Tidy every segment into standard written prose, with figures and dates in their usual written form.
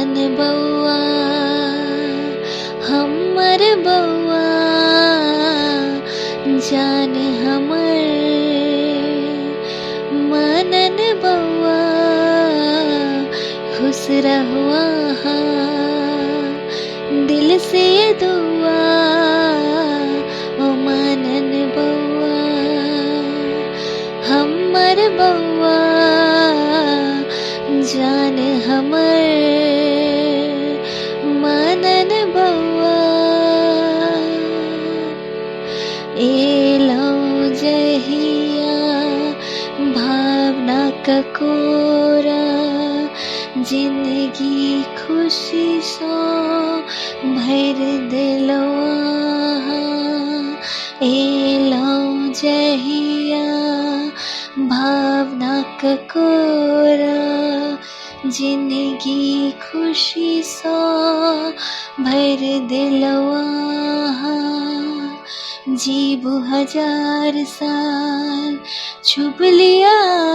मनन बौआ हमर बौआ जान हमर मनन बौआ खुश रहुआ दिल से दुआ ओ मनन बौआ हमर बौआ जान हमर मनन बौआ एलो जहिया भावना ककोरा जिंदगी खुशी सो भर दिलो एलो जहिया भावना ककोरा जिंदगी खुशी सो भर दिलवा जीबू 1000 साल छुप लिया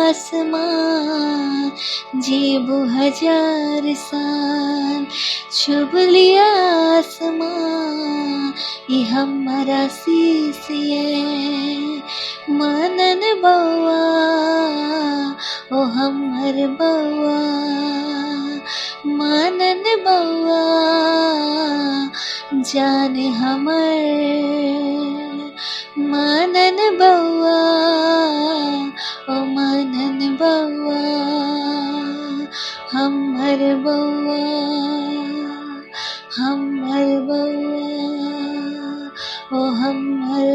आसमान जीबू 1000 साल छुप लिया आसमान ये हमारा शीशिए मनन बौआ ओ हमर बौआ मनन बौआ जान हमर मनन बौआ ओ मनन बौआ हमर बौआ हमर बौआ ओ हमर